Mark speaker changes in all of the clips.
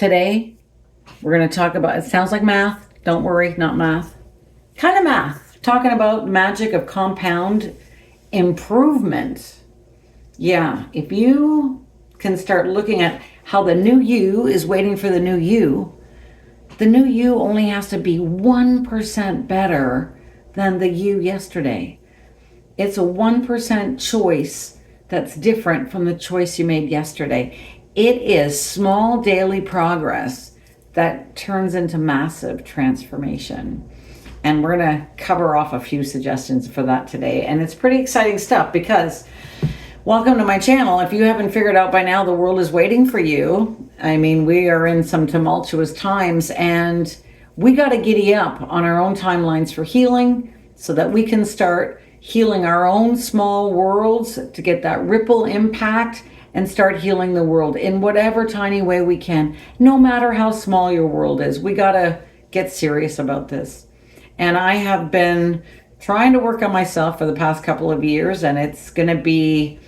Speaker 1: Today, we're going to talk about, it sounds like math. Don't worry, not math. Kind of math. Talking about magic of compound improvement. Yeah, if you can start looking at how the new you is waiting for the new you only has to be 1% better than the you yesterday. It's a 1% choice that's different from the choice you made yesterday. It is small daily progress that turns into massive transformation. And we're going to cover off a few suggestions for that today. And it's pretty exciting stuff because welcome to my channel. If you haven't figured out by now, the world is waiting for you. I mean, we are in some tumultuous times and we got to giddy up on our own timelines for healing so that we can start healing our own small worlds to get that ripple impact and start healing the world in whatever tiny way we can, no matter how small your world is. We got to get serious about this. And I have been trying to work on myself for the past couple of years, and it's going to be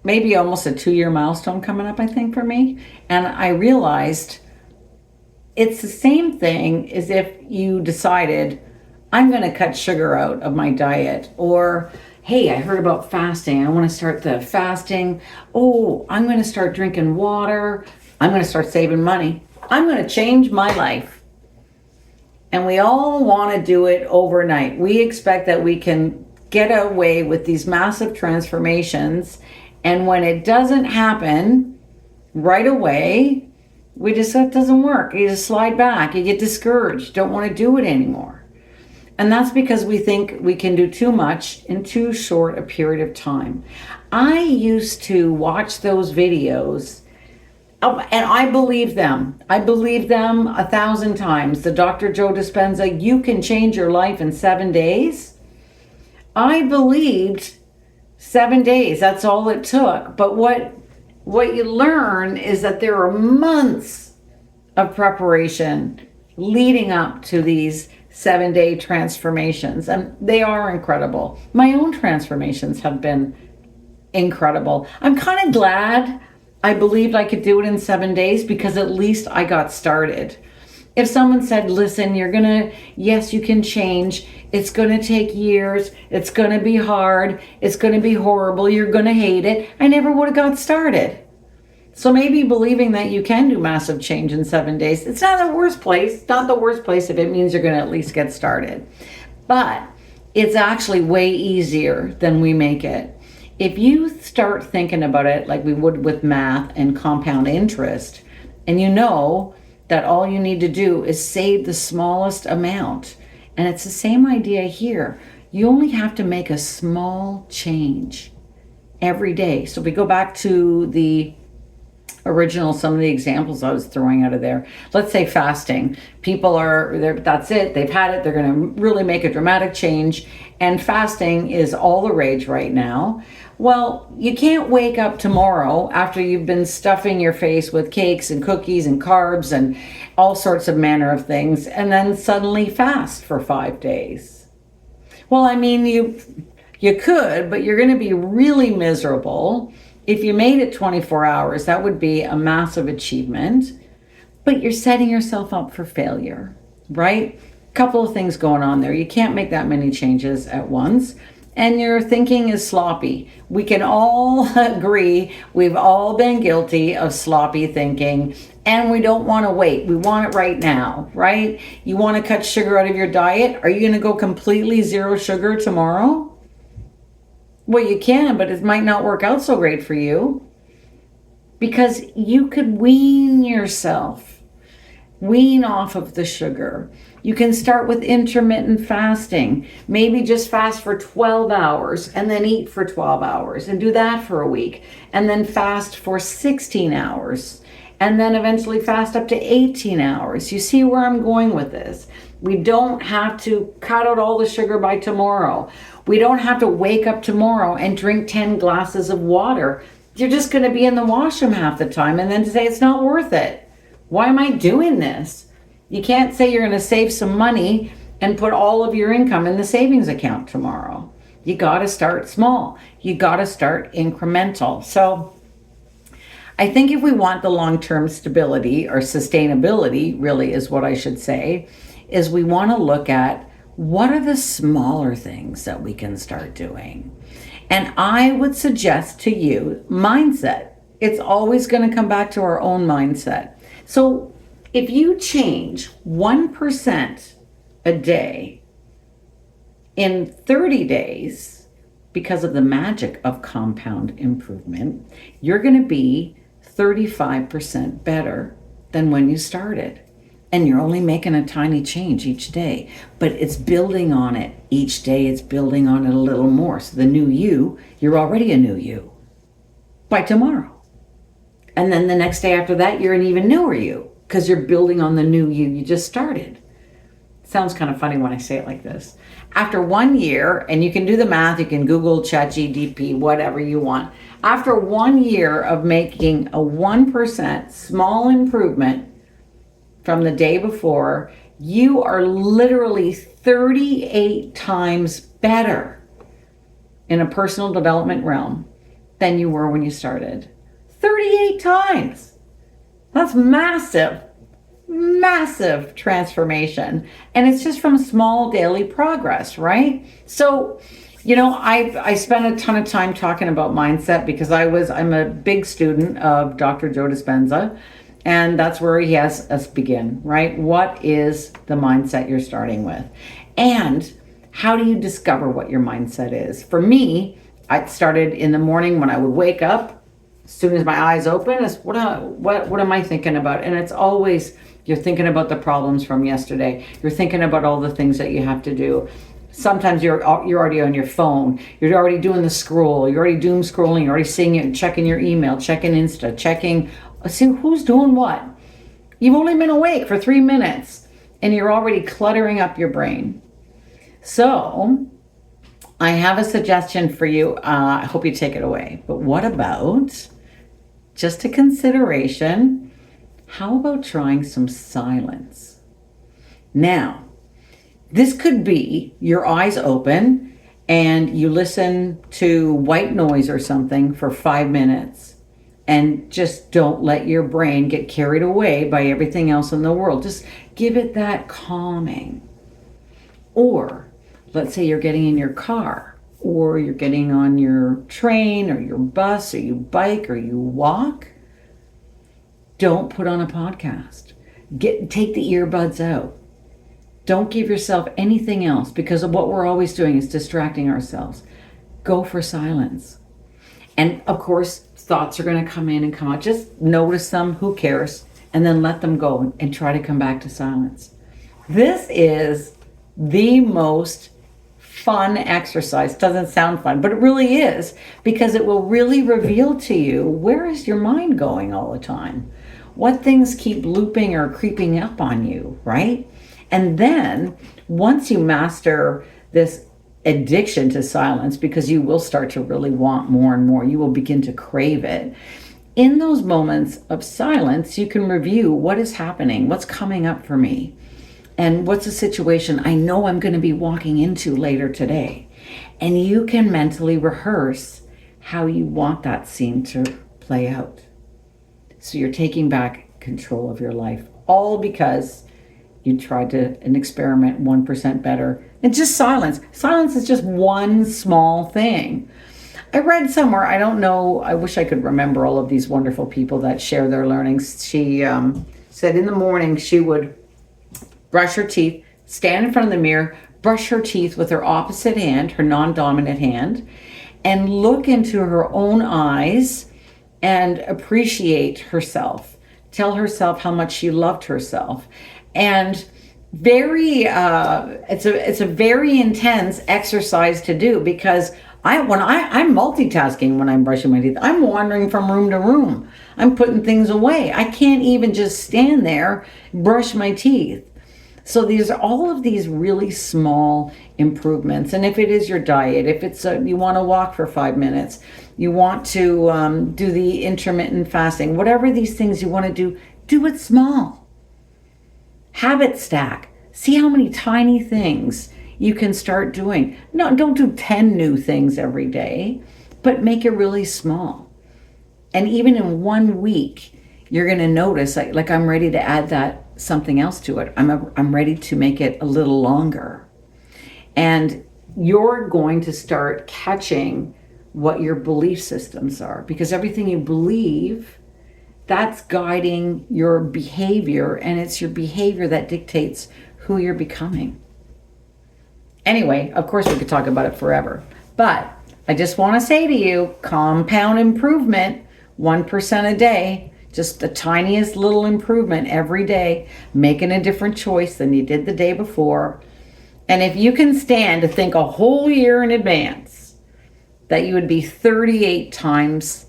Speaker 1: maybe almost a 2-year milestone coming up, I think, for me. And I realized it's the same thing as if you decided, I'm going to cut sugar out of my diet, or hey, I heard about fasting. I want to start the fasting. Oh, I'm going to start drinking water. I'm going to start saving money. I'm going to change my life. And we all want to do it overnight. We expect that we can get away with these massive transformations. And when it doesn't happen right away, it doesn't work. You just slide back. You get discouraged. Don't want to do it anymore. And that's because we think we can do too much in too short a period of time. I used to watch those videos and I believed them. I believed them 1,000 times. The Dr. Joe Dispenza, you can change your life in 7 days. I believed 7 days, that's all it took. But what you learn is that there are months of preparation leading up to these 7-day transformations, and they are incredible. My own transformations have been incredible. I'm kind of glad I believed I could do it in 7 days because at least I got started. If someone said, listen, yes, you can change. It's going to take years. It's going to be hard. It's going to be horrible. You're going to hate it. I never would have got started. So maybe believing that you can do massive change in 7 days, it's not the worst place. It's not the worst place if it means you're going to at least get started. But it's actually way easier than we make it. If you start thinking about it like we would with math and compound interest, and you know that all you need to do is save the smallest amount, and it's the same idea here. You only have to make a small change every day. So if we go back to the original, some of the examples I was throwing out of there. Let's say fasting. People that's it. They've had it. They're going to really make a dramatic change. And fasting is all the rage right now. Well, you can't wake up tomorrow after you've been stuffing your face with cakes and cookies and carbs and all sorts of manner of things and then suddenly fast for 5 days. Well, I mean, you could, but you're going to be really miserable. If you made it 24 hours, that would be a massive achievement, but you're setting yourself up for failure, right? Couple of things going on there. You can't make that many changes at once, and your thinking is sloppy. We can all agree we've all been guilty of sloppy thinking, and we don't want to wait. We want it right now, right? You want to cut sugar out of your diet? Are you going to go completely zero sugar tomorrow? Well, you can, but it might not work out so great for you because you could wean yourself, wean off of the sugar. You can start with intermittent fasting. Maybe just fast for 12 hours and then eat for 12 hours and do that for a week and then fast for 16 hours and then eventually fast up to 18 hours. You see where I'm going with this? We don't have to cut out all the sugar by tomorrow. We don't have to wake up tomorrow and drink 10 glasses of water. You're just going to be in the washroom half the time and then say it's not worth it. Why am I doing this? You can't say you're going to save some money and put all of your income in the savings account tomorrow. You got to start small. You got to start incremental. So I think if we want the long-term stability or sustainability, really is what I should say, is we want to look at what are the smaller things that we can start doing. And I would suggest to you mindset. It's always going to come back to our own mindset. So if you change 1% a day in 30 days, because of the magic of compound improvement, you're going to be 35% better than when you started. And you're only making a tiny change each day, but it's building on it. Each day it's building on it a little more. So the new you, you're already a new you by tomorrow. And then the next day after that, you're an even newer you because you're building on the new you just started. Sounds kind of funny when I say it like this. After 1 year, and you can do the math, you can Google ChatGPT, whatever you want. After 1 year of making a 1% small improvement from the day before, you are literally 38 times better in a personal development realm than you were when you started. 38 times. That's massive. Massive transformation. And it's just from small daily progress, right? So, I spent a ton of time talking about mindset because I'm a big student of Dr. Joe Dispenza, and that's where he has us begin, right? What is the mindset you're starting with? And how do you discover what your mindset is? For me, I started in the morning when I would wake up. As soon as my eyes open, is what am I thinking about? And it's always, you're thinking about the problems from yesterday. You're thinking about all the things that you have to do. Sometimes you're already on your phone. You're already doing the scroll. You're already doom scrolling. You're already seeing it, checking your email, checking Insta, checking, see who's doing what. You've only been awake for 3 minutes and you're already cluttering up your brain. So I have a suggestion for you. I hope you take it away. But what about, just a consideration, how about trying some silence? Now, this could be your eyes open and you listen to white noise or something for 5 minutes and just don't let your brain get carried away by everything else in the world. Just give it that calming. Or let's say you're getting in your car or you're getting on your train or your bus or you bike or you walk. Don't put on a podcast. Take the earbuds out. Don't give yourself anything else because of what we're always doing is distracting ourselves. Go for silence. And of course, thoughts are going to come in and come out. Just notice them, who cares, and then let them go and try to come back to silence. This is the most fun exercise. Doesn't sound fun, but it really is because it will really reveal to you where is your mind going all the time. What things keep looping or creeping up on you, right? And then once you master this addiction to silence, because you will start to really want more and more, you will begin to crave it. In those moments of silence, you can review what is happening, what's coming up for me, and what's a situation I know I'm going to be walking into later today. And you can mentally rehearse how you want that scene to play out. So you're taking back control of your life, all because you tried to an experiment 1% better. And just silence. Silence is just one small thing. I read somewhere, I don't know, I wish I could remember all of these wonderful people that share their learnings. She said in the morning she would brush her teeth, stand in front of the mirror, brush her teeth with her opposite hand, her non-dominant hand, and look into her own eyes and appreciate herself. Tell herself how much she loved herself. And it's a very intense exercise to do because I'm multitasking when I'm brushing my teeth. I'm wandering from room to room. I'm putting things away. I can't even just stand there, brush my teeth. So these are all of these really small improvements. And if it is your diet, if it's you want to walk for 5 minutes, you want to do the intermittent fasting, whatever these things you want to do it small. Habit stack. See how many tiny things you can start doing. No, don't do 10 new things every day, but make it really small. And even in 1 week, you're going to notice like I'm ready to add that something else to it. I'm ready to make it a little longer. And you're going to start catching what your belief systems are, because everything you believe, that's guiding your behavior, and it's your behavior that dictates who you're becoming. Anyway, of course we could talk about it forever, but I just want to say to you, compound improvement, 1% a day, just the tiniest little improvement every day, making a different choice than you did the day before. And if you can stand to think a whole year in advance that you would be 38 times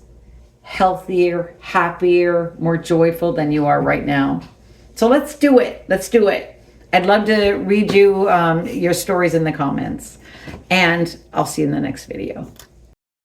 Speaker 1: healthier, happier, more joyful than you are right now. So let's do it. Let's do it. I'd love to read you your stories in the comments. And I'll see you in the next video.